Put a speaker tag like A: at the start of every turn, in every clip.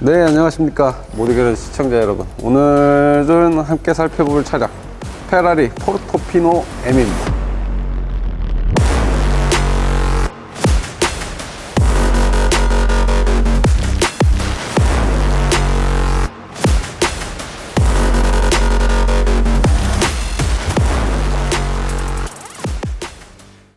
A: 네, 안녕하십니까 모두결혼 시청자 여러분. 오늘은 함께 살펴볼 차량 페라리 포르토피노 M입니다.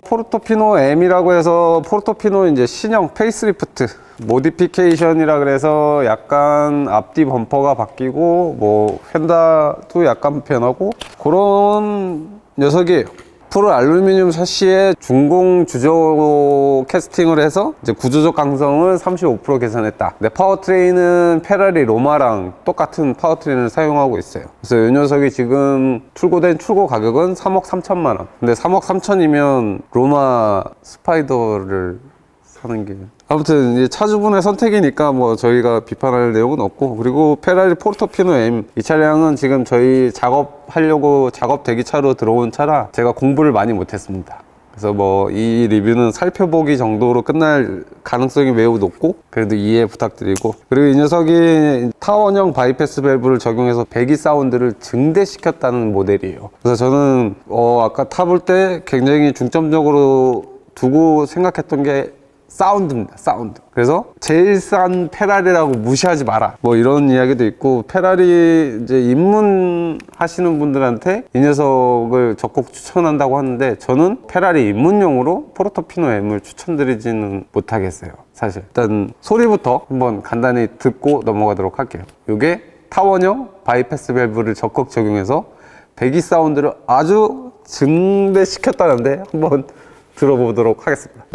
A: 포르토피노 M이라고 해서 포르토피노 이제 신형 페이스리프트 모디피케이션이라 그래서 약간 앞뒤 범퍼가 바뀌고 뭐 휀다도 약간 변하고 그런 녀석이에요. 풀 알루미늄 샤시에 중공 주조 캐스팅을 해서 이제 구조적 강성을 35% 개선했다. 근데 파워트레인은 페라리 로마랑 똑같은 파워트레인을 사용하고 있어요. 그래서 이 녀석이 지금 출고된 출고 가격은 3억 3천만 원. 근데 3억 3천이면 로마 스파이더를 사는 게 아무튼 이제 차주분의 선택이니까 뭐 저희가 비판할 내용은 없고, 그리고 페라리 포르토피노 M 이 차량은 지금 저희 작업하려고 작업 대기차로 들어온 차라 제가 공부를 많이 못했습니다. 그래서 뭐 이 리뷰는 살펴보기 정도로 끝날 가능성이 매우 높고 그래도 이해 부탁드리고, 그리고 이 녀석이 타원형 바이패스 밸브를 적용해서 배기 사운드를 증대시켰다는 모델이에요. 그래서 저는 아까 타볼 때 굉장히 중점적으로 두고 생각했던 게 사운드입니다. 사운드. 그래서 제일 싼 페라리라고 무시하지 마라, 뭐 이런 이야기도 있고, 페라리 이제 입문하시는 분들한테 이 녀석을 적극 추천한다고 하는데 저는 페라리 입문용으로 포르토피노 M을 추천드리지는 못하겠어요. 사실 일단 소리부터 한번 간단히 듣고 넘어가도록 할게요. 이게 타원형 바이패스 밸브를 적극 적용해서 배기 사운드를 아주 증대시켰다는데 한번 들어보도록 하겠습니다.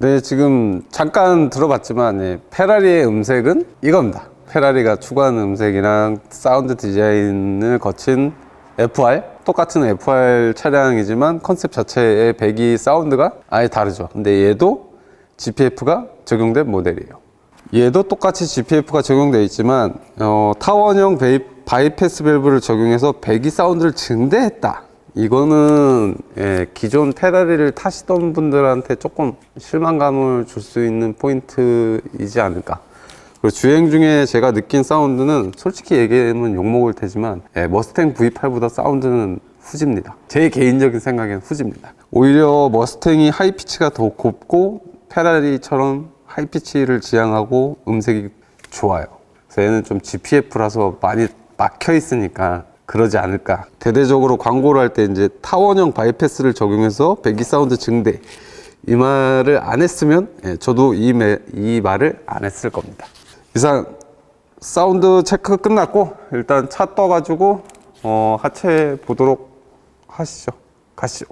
A: 네, 지금 잠깐 들어봤지만 페라리의 음색은 이겁니다. 페라리가 추구하는 음색이랑 사운드 디자인을 거친 FR, 똑같은 FR 차량이지만 컨셉 자체의 배기 사운드가 아예 다르죠. 근데 얘도 GPF가 적용된 모델이에요. 얘도 똑같이 GPF가 적용되어 있지만 타원형 바이패스 밸브를 적용해서 배기 사운드를 증대했다. 이거는 기존 페라리를 타시던 분들한테 조금 실망감을 줄 수 있는 포인트이지 않을까. 그리고 주행 중에 제가 느낀 사운드는 솔직히 얘기하면 욕먹을 테지만 머스탱 V8보다 사운드는 후집니다. 제 개인적인 생각엔 후집니다. 오히려 머스탱이 하이피치가 더 곱고 페라리처럼 하이피치를 지향하고 음색이 좋아요. 그래서 얘는 좀 GPF라서 많이 막혀 있으니까 그러지 않을까. 대대적으로 광고를 할 때 이제 타원형 바이패스를 적용해서 배기 사운드 증대, 이 말을 안 했으면 저도 이 말을 안 했을 겁니다. 이상 사운드 체크 끝났고 일단 차 떠가지고 하체 보도록 하시죠. 가시죠.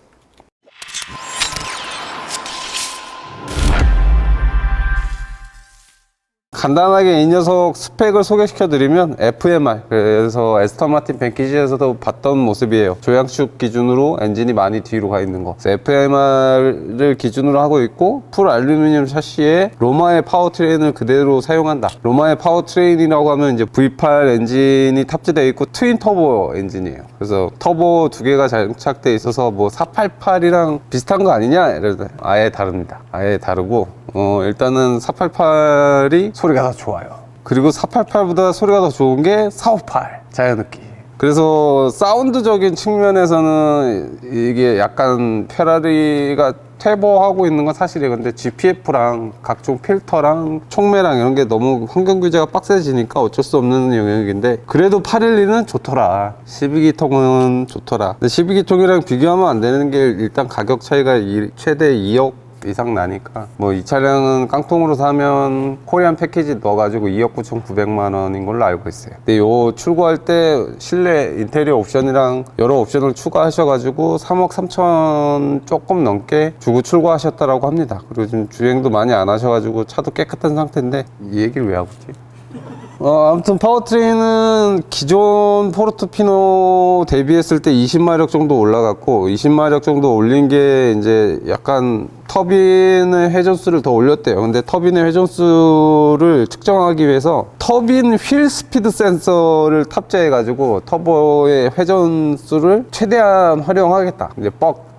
A: 간단하게 이 녀석 스펙을 소개시켜 드리면 FMR, 그래서 에스턴 마틴 벤키지에서도 봤던 모습이에요. 조향축 기준으로 엔진이 많이 뒤로 가 있는 거. FMR을 기준으로 하고 있고, 풀 알루미늄 샤시에 로마의 파워트레인을 그대로 사용한다. 로마의 파워트레인이라고 하면 이제 V8 엔진이 탑재되어 있고 트윈 터보 엔진이에요. 그래서 터보 두 개가 장착되어 있어서 뭐 488이랑 비슷한 거 아니냐 이러다 아예 다릅니다. 아예 다르고 일단은 488이 소리가 더 좋아요. 그리고 488보다 소리가 더 좋은 게 458 자연흡기. 그래서 사운드적인 측면에서는 이게 약간 페라리가 퇴보하고 있는 건 사실이에요. 근데 GPF랑 각종 필터랑 촉매랑 이런 게 너무 환경 규제가 빡세지니까 어쩔 수 없는 영역인데, 그래도 812는 좋더라. 12기통은 좋더라. 근데 12기통이랑 비교하면 안 되는 게 일단 가격 차이가 최대 2억 이상 나니까 뭐 이 차량은 깡통으로 사면 코리안 패키지 넣어가지고 2억 9,900만 원인 걸로 알고 있어요. 근데 요 출고할 때 실내 인테리어 옵션이랑 여러 옵션을 추가하셔가지고 3억 3천 조금 넘게 주고 출고하셨다라고 합니다. 그리고 지금 주행도 많이 안 하셔가지고 차도 깨끗한 상태인데 이 얘기를 왜 하고 있지? 아무튼 파워트레인은 기존 포르토피노 대비했을 때 20마력 정도 올라갔고 20마력 정도 올린 게 이제 약간 터빈의 회전수를 더 올렸대요. 근데 터빈의 회전수를 측정하기 위해서 터빈 휠 스피드 센서를 탑재해 가지고 터보의 회전수를 최대한 활용하겠다. 이제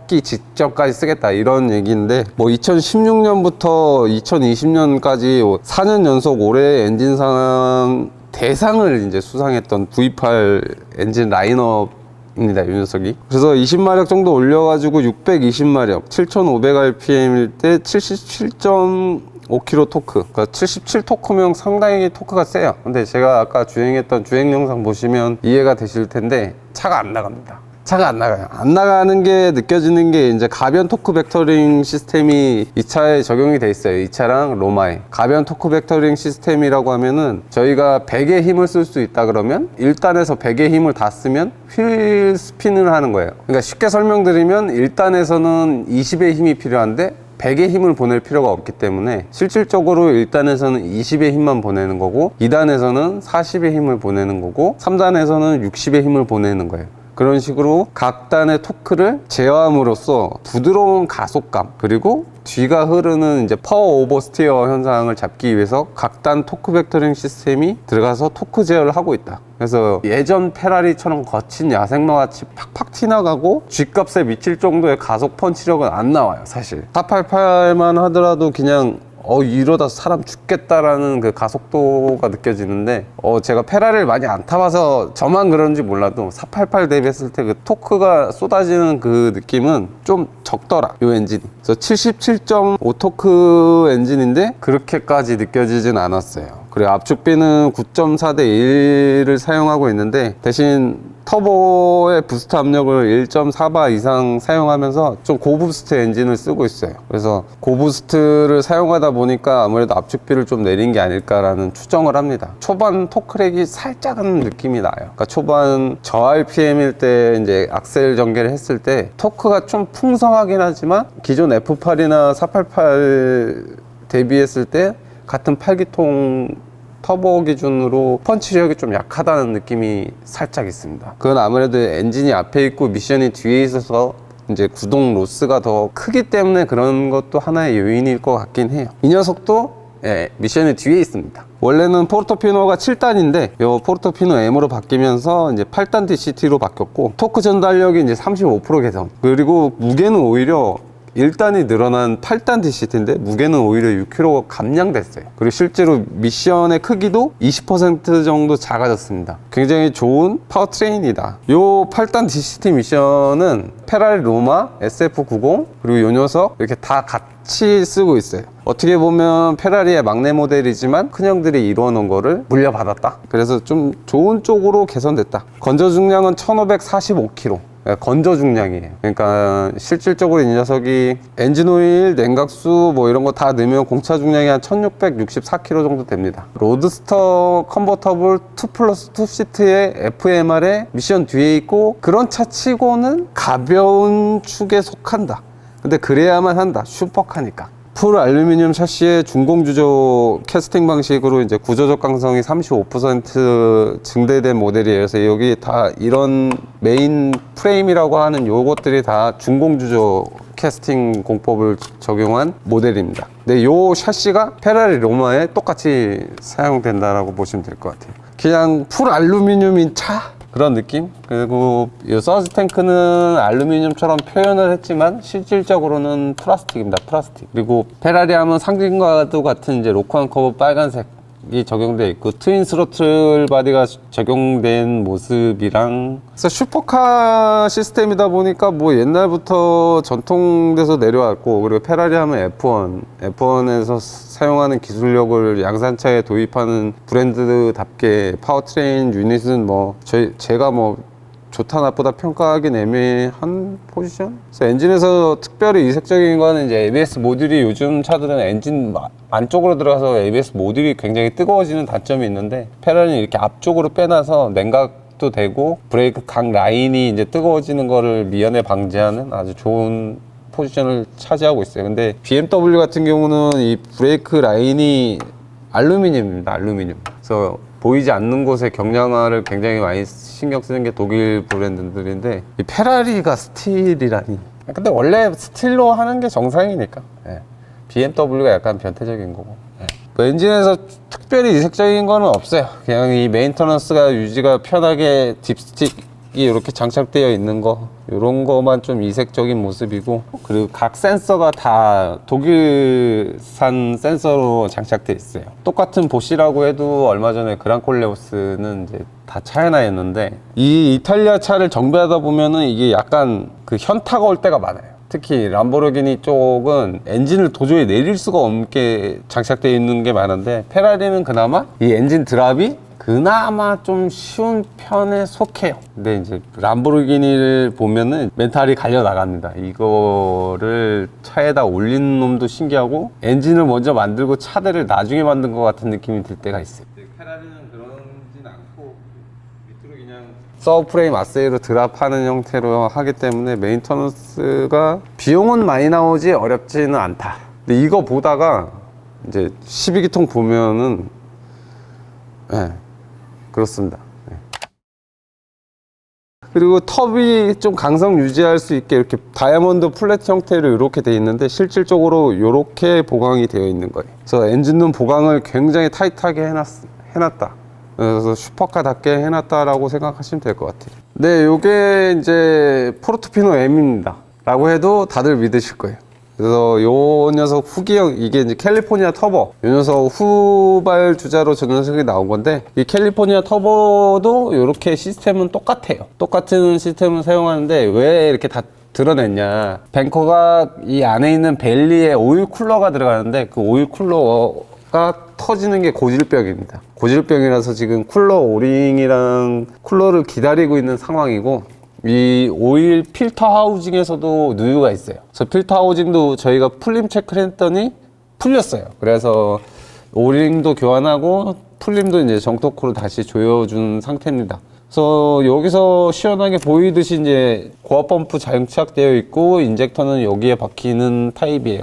A: 기 직전까지 쓰겠다 이런 얘기인데 뭐 2016년부터 2020년까지 4년 연속 올해 엔진상 대상을 이제 수상했던 V8 엔진 라인업입니다, 이 녀석이. 그래서 20마력 정도 올려가지고 620마력 7500rpm일 때 77.5kg 토크, 그러니까 77 토크면 상당히 토크가 세요. 근데 제가 아까 주행했던 주행 영상 보시면 이해가 되실 텐데 차가 안 나갑니다. 차가 안 나가요. 안 나가는 게 느껴지는 게 이제 가변 토크 벡터링 시스템이 이 차에 적용이 돼 있어요. 이 차랑 로마에. 가변 토크 벡터링 시스템이라고 하면은 저희가 100의 힘을 쓸 수 있다 그러면 1단에서 100의 힘을 다 쓰면 휠 스핀을 하는 거예요. 그러니까 쉽게 설명드리면 1단에서는 20의 힘이 필요한데 100의 힘을 보낼 필요가 없기 때문에 실질적으로 1단에서는 20의 힘만 보내는 거고 2단에서는 40의 힘을 보내는 거고 3단에서는 60의 힘을 보내는 거예요. 그런 식으로 각 단의 토크를 제어함으로써 부드러운 가속감 그리고 뒤가 흐르는 이제 파워 오버 스티어 현상을 잡기 위해서 각 단 토크 벡터링 시스템이 들어가서 토크 제어를 하고 있다. 그래서 예전 페라리처럼 거친 야생마 같이 팍팍 튀나가고 G값에 미칠 정도의 가속 펀치력은 안 나와요, 사실. 488만 하더라도 그냥 이러다 사람 죽겠다라는 그 가속도가 느껴지는데 제가 페라리를 많이 안 타봐서 저만 그런지 몰라도 488 대비했을 때 그 토크가 쏟아지는 그 느낌은 좀 적더라, 요 엔진이. 그래서 77.5 토크 엔진인데 그렇게까지 느껴지진 않았어요. 그리고 압축비는 9.4 대 1을 사용하고 있는데 대신 터보의 부스트 압력을 1.4바 이상 사용하면서 좀 고부스트 엔진을 쓰고 있어요. 그래서 고부스트를 사용하다 보니까 아무래도 압축비를 좀 내린 게 아닐까라는 추정을 합니다. 초반 토크렉이 살짝은 느낌이 나요. 그러니까 초반 저 RPM일 때 이제 악셀 전개를 했을 때 토크가 좀 풍성하긴 하지만 기존 F8이나 488 대비했을 때 같은 8기통 터보 기준으로 펀치력이 좀 약하다는 느낌이 살짝 있습니다. 그건 아무래도 엔진이 앞에 있고 미션이 뒤에 있어서 이제 구동 로스가 더 크기 때문에 그런 것도 하나의 요인일 것 같긴 해요. 이 녀석도 미션이 뒤에 있습니다. 원래는 포르토피노가 7단인데 이 포르토피노 M으로 바뀌면서 이제 8단 DCT로 바뀌었고 토크 전달력이 이제 35% 개선, 그리고 무게는 오히려 1단이 늘어난 8단 DCT인데 무게는 오히려 6kg 감량됐어요. 그리고 실제로 미션의 크기도 20% 정도 작아졌습니다. 굉장히 좋은 파워트레인이다. 요 8단 DCT 미션은 페라리 로마, SF90 그리고 요 녀석 이렇게 다 같이 쓰고 있어요. 어떻게 보면 페라리의 막내 모델이지만 큰형들이 이루어 놓은 거를 물려받았다. 그래서 좀 좋은 쪽으로 개선됐다. 건조 중량은 1545kg. 건조 중량이에요. 그러니까 실질적으로 이 녀석이 엔진오일, 냉각수 뭐 이런 거 다 넣으면 공차 중량이 한 1664kg 정도 됩니다. 로드스터 컨버터블 2+2 시트의 FMR에 미션 뒤에 있고 그런 차 치고는 가벼운 축에 속한다. 근데 그래야만 한다, 슈퍼카니까. 풀 알루미늄 샤시의 중공주조 캐스팅 방식으로 이제 구조적 강성이 35% 증대된 모델이에요. 그래서 여기 다 이런 메인 프레임이라고 하는 요것들이 다 중공주조 캐스팅 공법을 적용한 모델입니다. 근데 요 샤시가 페라리 로마에 똑같이 사용된다라고 보시면 될 것 같아요. 그냥 풀 알루미늄인 차? 그런 느낌? 그리고 이 서스 탱크는 알루미늄처럼 표현을 했지만 실질적으로는 플라스틱입니다. 플라스틱. 그리고 페라리 하면 상징과도 같은 이제 로커한 커브 빨간색이 적용되어 있고 트윈 스로틀 바디가 적용된 모습이랑, 그래서 슈퍼카 시스템이다 보니까 뭐 옛날부터 전통돼서 내려왔고, 그리고 페라리 하면 F1에서 사용하는 기술력을 양산차에 도입하는 브랜드답게 파워트레인 유닛은 뭐 제가 뭐 좋다 나쁘다 평가하긴 애매한 포지션? 그래서 엔진에서 특별히 이색적인 거는 이제 ABS 모듈이 요즘 차들은 엔진 안쪽으로 들어가서 ABS 모듈이 굉장히 뜨거워지는 단점이 있는데, 페라리는 이렇게 앞쪽으로 빼놔서 냉각도 되고 브레이크 각 라인이 이제 뜨거워지는 거를 미연에 방지하는 아주 좋은 포지션을 차지하고 있어요. 근데 BMW 같은 경우는 이 브레이크 라인이 알루미늄입니다. 알루미늄. 그래서 보이지 않는 곳에 경량화를 굉장히 많이 신경 쓰는 게 독일 브랜드들인데, 이 페라리가 스틸이라니. 근데 원래 스틸로 하는 게 정상이니까. 예. BMW가 약간 변태적인 거고. 예. 그 엔진에서 특별히 이색적인 거는 없어요. 그냥 이 메인터넌스가 유지가 편하게 딥스틱이 이렇게 장착되어 있는 거, 이런 거만 좀 이색적인 모습이고, 그리고 각 센서가 다 독일산 센서로 장착되어 있어요. 똑같은 보시라고 해도 얼마 전에 그랑콜레오스는 이제 다 차이나였는데, 이 이탈리아 차를 정비하다 보면은 이게 약간 그 현타가 올 때가 많아요. 특히 람보르기니 쪽은 엔진을 도저히 내릴 수가 없게 장착되어 있는 게 많은데, 페라리는 그나마 이 엔진 드랍이 그나마 좀 쉬운 편에 속해요. 근데 이제 람보르기니를 보면은 멘탈이 갈려 나갑니다. 이거를 차에다 올리는 놈도 신기하고, 엔진을 먼저 만들고 차들을 나중에 만든 것 같은 느낌이 들 때가 있어요. 페라리는 그러진 않고 밑으로 그냥 서브프레임 아세이로 드랍하는 형태로 하기 때문에 메인터넌스가 비용은 많이 나오지 어렵지는 않다. 근데 이거 보다가 이제 12기통 보면은, 네, 그렇습니다. 네. 그리고 텁이 좀 강성 유지할 수 있게 이렇게 다이아몬드 플랫 형태로 이렇게 되어 있는데, 실질적으로 이렇게 보강이 되어 있는 거예요. 그래서 엔진룸 보강을 굉장히 타이트하게 해놨다. 그래서 슈퍼카답게 해놨다라고 생각하시면 될 것 같아요. 네, 요게 이제 포르토피노 M입니다 라고 해도 다들 믿으실 거예요. 그래서 요 녀석 후기형, 이게 이제 캘리포니아 터보, 요 녀석 후발 주자로 저 녀석이 나온 건데, 이 캘리포니아 터보도 이렇게 시스템은 똑같아요. 똑같은 시스템을 사용하는데 왜 이렇게 다 드러냈냐, 뱅커가 이 안에 있는 벨리에 오일 쿨러가 들어가는데, 그 오일 쿨러가 터지는 게 고질병입니다. 고질병이라서 지금 쿨러 오링이랑 쿨러를 기다리고 있는 상황이고, 이 오일 필터 하우징에서도 누유가 있어요. 그래서 필터 하우징도 저희가 풀림 체크를 했더니 풀렸어요. 그래서 오링도 교환하고 풀림도 이제 정토크로 다시 조여준 상태입니다. 그래서 여기서 시원하게 보이듯이 이제 고압 펌프 장착되어 있고, 인젝터는 여기에 박히는 타입이에요.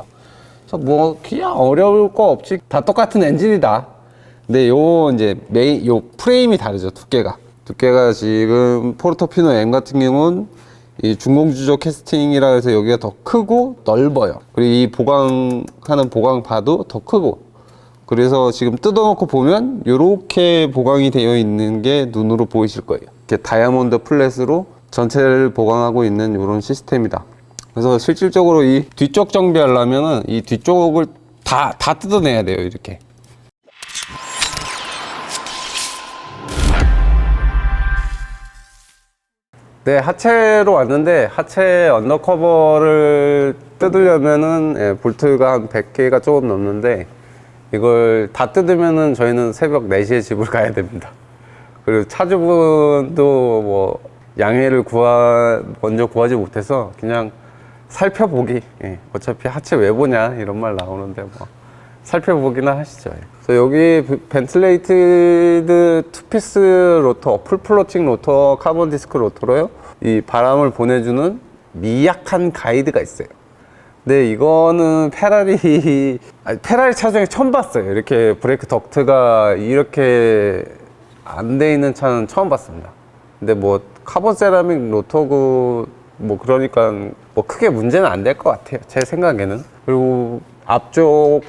A: 그래서 뭐 그냥 어려울 거 없지, 다 똑같은 엔진이다. 근데 요 이제 요 프레임이 다르죠. 두께가 지금 포르토피노 M 같은 경우는 이 중공주조 캐스팅이라 해서 여기가 더 크고 넓어요. 그리고 이 보강하는 보강바도 더 크고, 그래서 지금 뜯어놓고 보면 이렇게 보강이 되어 있는 게 눈으로 보이실 거예요. 이렇게 다이아몬드 플랫으로 전체를 보강하고 있는 이런 시스템이다. 그래서 실질적으로 이 뒤쪽 정비하려면은 이 뒤쪽을 다 뜯어내야 돼요. 이렇게. 네, 하체로 왔는데, 하체 언더커버를 뜯으려면은, 예, 볼트가 한 100개가 조금 넘는데, 이걸 다 뜯으면은 저희는 새벽 4시에 집을 가야 됩니다. 그리고 차주분도 뭐 양해를 먼저 구하지 못해서 그냥 살펴보기, 예, 어차피 하체 왜 보냐 이런 말 나오는데 뭐 살펴보기나 하시죠. 그래서 여기 벤틀레이티드 투피스 로터, 풀 플로팅 로터, 카본 디스크 로터로요, 이 바람을 보내주는 미약한 가이드가 있어요. 근데 이거는 페라리 차 중에 처음 봤어요. 이렇게 브레이크 덕트가 이렇게 안 돼 있는 차는 처음 봤습니다. 근데 뭐 카본 세라믹 로터고 뭐 그러니까 뭐 크게 문제는 안 될 것 같아요, 제 생각에는. 그리고 앞쪽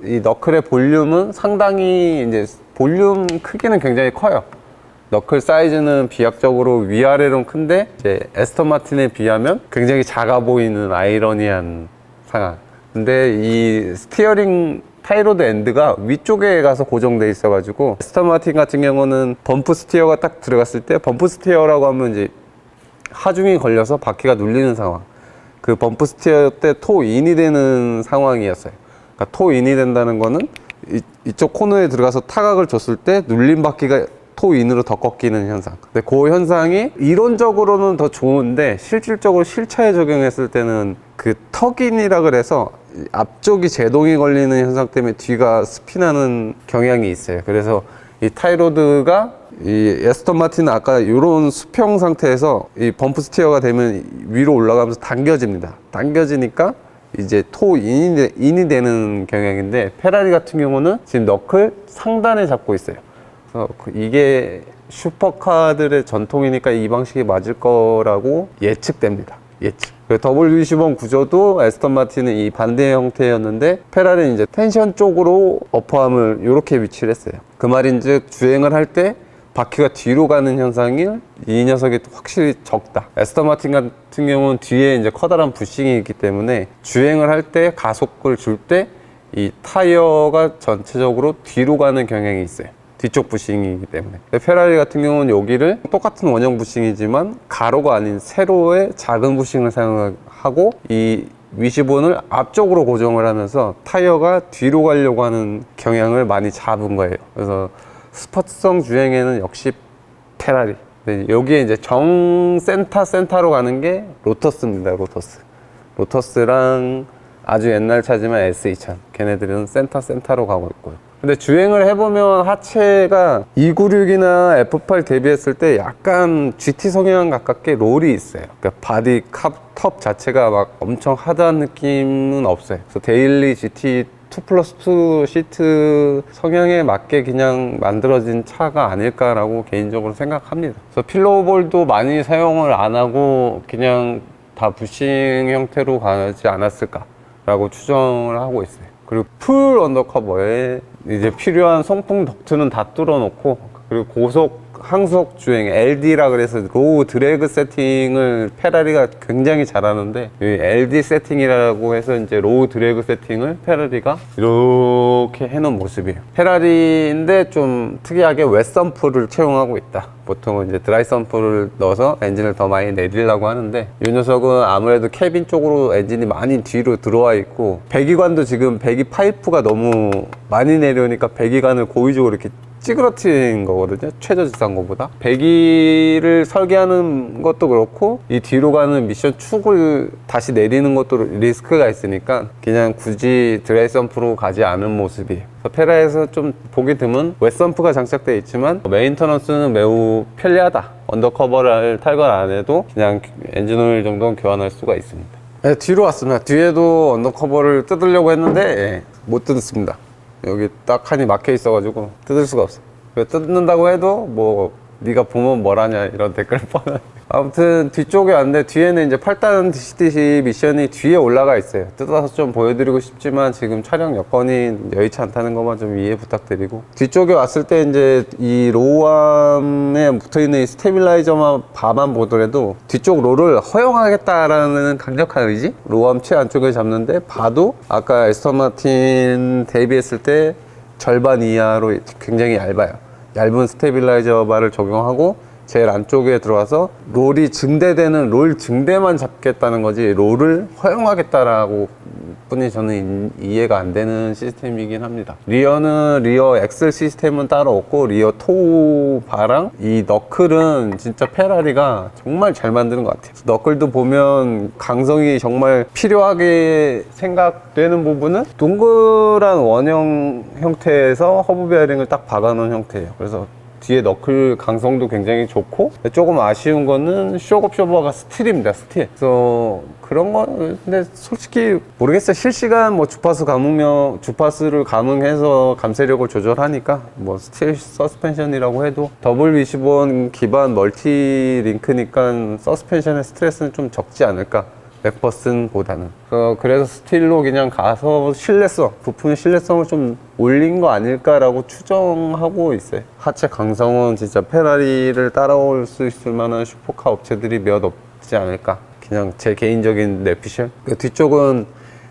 A: 이 너클의 볼륨은 상당히 이제 볼륨 크기는 굉장히 커요. 너클 사이즈는 비약적으로 위아래로 큰데, 이제 에스턴 마틴에 비하면 굉장히 작아 보이는 아이러니한 상황. 근데 이 스티어링 타이로드 엔드가 위쪽에 가서 고정돼 있어가지고, 에스턴 마틴 같은 경우는 범프 스티어가 딱 들어갔을 때, 범프 스티어라고 하면 이제 하중이 걸려서 바퀴가 눌리는 상황. 그 범프 스티어 때 토인이 되는 상황이었어요. 그러니까 토인이 된다는 거는 이쪽 코너에 들어가서 타각을 줬을 때 눌린 바퀴가 토인으로 더 꺾이는 현상. 근데 그 현상이 이론적으로는 더 좋은데 실질적으로 실차에 적용했을 때는 그 턱인이라 그래서 앞쪽이 제동이 걸리는 현상 때문에 뒤가 스피나는 경향이 있어요. 그래서 이 타이로드가 이 에스턴 마틴은 아까 이런 수평 상태에서 이 범프 스티어가 되면 위로 올라가면서 당겨집니다. 당겨지니까 이제 인이 되는 경향인데, 페라리 같은 경우는 지금 너클 상단에 잡고 있어요. 그래서 이게 슈퍼카들의 전통이니까 이 방식이 맞을 거라고 예측됩니다. 예측. W21 구조도 에스턴 마틴은 이 반대 형태였는데, 페라리는 이제 텐션 쪽으로 어퍼함을 이렇게 위치를 했어요. 그 말인즉 주행을 할 때 바퀴가 뒤로 가는 현상이 이 녀석이 확실히 적다. 에스턴 마틴 같은 경우는 뒤에 이제 커다란 부싱이 있기 때문에 주행을 할 때 가속을 줄 때 이 타이어가 전체적으로 뒤로 가는 경향이 있어요. 뒤쪽 부싱이기 때문에. 페라리 같은 경우는 여기를 똑같은 원형 부싱이지만 가로가 아닌 세로의 작은 부싱을 사용하고 이 위시본을 앞쪽으로 고정을 하면서 타이어가 뒤로 가려고 하는 경향을 많이 잡은 거예요. 그래서 스포츠성 주행에는 역시 페라리. 여기에 이제 센터로 가는 게 로터스입니다. 로터스랑 아주 옛날 차지만 S2000. 걔네들은 센터로 가고 있고요. 근데 주행을 해보면 하체가 296이나 F8 대비했을 때 약간 GT 성향 가깝게 롤이 있어요. 그러니까 바디 탑 자체가 막 엄청 하드한 느낌은 없어요. 그래서 데일리 GT 2+2 시트 성향에 맞게 그냥 만들어진 차가 아닐까라고 개인적으로 생각합니다. 그래서 필로볼도 많이 사용을 안 하고 그냥 다 부싱 형태로 가지 않았을까라고 추정을 하고 있어요. 그리고 풀 언더커버에 이제 필요한 송풍 덕트는 다 뚫어놓고, 그리고 고속 항속 주행 LD라 그래서 로우 드래그 세팅을 페라리가 굉장히 잘하는데, 이 LD 세팅이라고 해서 이제 로우 드래그 세팅을 페라리가 이렇게 해놓은 모습이에요. 페라리인데 좀 특이하게 웨썸프를 채용하고 있다. 보통은 이제 드라이 썸프를 넣어서 엔진을 더 많이 내리려고 하는데, 이 녀석은 아무래도 캐빈 쪽으로 엔진이 많이 뒤로 들어와 있고, 배기관도 지금 배기 파이프가 너무 많이 내려오니까 배기관을 고의적으로 이렇게 찌그러뜨린 거거든요. 최저지상고보다. 배기를 설계하는 것도 그렇고 이 뒤로 가는 미션 축을 다시 내리는 것도 리스크가 있으니까 그냥 굳이 드라이 썸프로 가지 않은 모습이에요. 페라에서 좀 보기 드문 웨썸프가 장착되어 있지만 메인터넌스는 매우 편리하다. 언더커버를 탈거 안 해도 그냥 엔진 오일 정도는 교환할 수가 있습니다. 네, 뒤로 왔습니다. 뒤에도 언더커버를 뜯으려고 했는데 못 뜯었습니다. 여기 딱 칸이 막혀 있어가지고 뜯을 수가 없어. 뜯는다고 해도 뭐 네가 보면 뭐라냐 이런 댓글 뻔하네. 아무튼 뒤쪽에 왔는데, 뒤에는 이제 8단 DCDC 미션이 뒤에 올라가 있어요. 뜯어서 좀 보여드리고 싶지만 지금 촬영 여건이 여의치 않다는 것만 좀 이해 부탁드리고, 뒤쪽에 왔을 때 이제 이 로우암에 붙어있는 이 스테빌라이저만 바만 보더라도 뒤쪽 롤을 허용하겠다라는 강력한 의지? 로우암 최안쪽에 잡는데 봐도 아까 에스턴 마틴 대비했을 때 절반 이하로 굉장히 얇아요. 얇은 스테빌라이저 바를 적용하고 제일 안쪽에 들어와서 롤이 증대되는 롤 증대만 잡겠다는 거지 롤을 허용하겠다라고 뿐이 저는 이해가 안 되는 시스템이긴 합니다. 리어는 리어 엑셀 시스템은 따로 없고 리어 토우 바랑 이 너클은 진짜 페라리가 정말 잘 만드는 것 같아요. 너클도 보면 강성이 정말 필요하게 생각되는 부분은 동그란 원형 형태에서 허브 베어링을 딱 박아놓은 형태예요. 그래서 뒤에 너클 강성도 굉장히 좋고, 조금 아쉬운 거는 쇼업쇼버가 스틸입니다. 스틸. 그래서 그런 거 근데 솔직히 모르겠어요. 실시간 뭐 주파수를 감응해서 감쇄력을 조절하니까 뭐 스틸 서스펜션이라고 해도 W21 기반 멀티 링크니까 서스펜션의 스트레스는 좀 적지 않을까. 맥퍼슨보다는. 그래서 스틸로 그냥 가서 부품의 신뢰성을 좀 올린 거 아닐까라고 추정하고 있어요. 하체 강성은 진짜 페라리를 따라올 수 있을 만한 슈퍼카 업체들이 몇 없지 않을까. 그냥 제 개인적인 뇌피셜. 뒤쪽은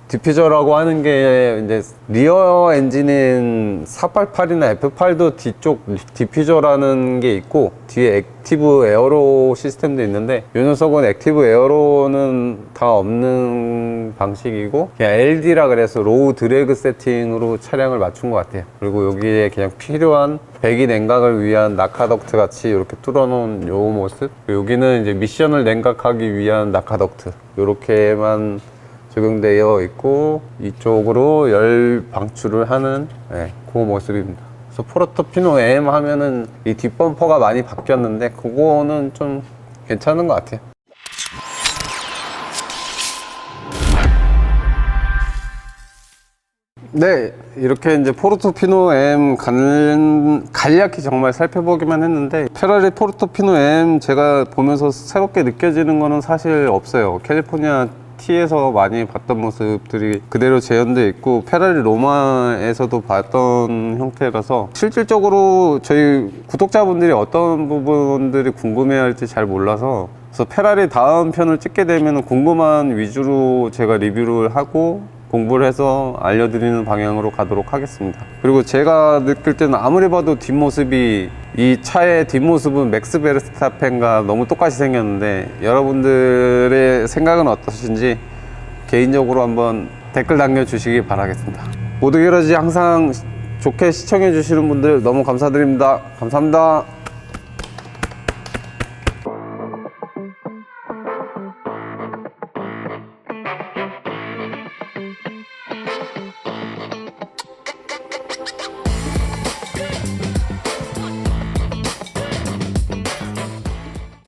A: 디퓨저라고 하는 게 이제 리어 엔진인 488이나 F8도 뒤쪽 디퓨저라는 게 있고 뒤에 액티브 에어로 시스템도 있는데 이 녀석은 액티브 에어로는 다 없는 방식이고 그냥 LD라 그래서 로우 드래그 세팅으로 차량을 맞춘 것 같아요. 그리고 여기에 그냥 필요한 배기 냉각을 위한 낙하덕트 같이 이렇게 뚫어놓은 요 모습. 여기는 이제 미션을 냉각하기 위한 낙하덕트 이렇게만 적용되어 있고 이쪽으로 열 방출을 하는 그 모습입니다. 그래서 포르토피노 M 하면은 이 뒷범퍼가 많이 바뀌었는데 그거는 좀 괜찮은 것 같아요. 네, 이렇게 이제 포르토피노 M 간략히 정말 살펴보기만 했는데 페라리 포르토피노 M 제가 보면서 새롭게 느껴지는 거는 사실 없어요. 캘리포니아 T에서 많이 봤던 모습들이 그대로 재현되어 있고 페라리 로마에서도 봤던 형태라서 실질적으로 저희 구독자분들이 어떤 부분들이 궁금해할지 잘 몰라서 그래서 페라리 다음 편을 찍게 되면 궁금한 위주로 제가 리뷰를 하고 공부를 해서 알려드리는 방향으로 가도록 하겠습니다. 그리고 제가 느낄 때는 아무리 봐도 뒷모습이 이 차의 뒷모습은 맥스 베르스타펜과 너무 똑같이 생겼는데 여러분들의 생각은 어떠신지 개인적으로 한번 댓글 남겨주시기 바라겠습니다. 모두게러지 항상 좋게 시청해 주시는 분들 너무 감사드립니다. 감사합니다.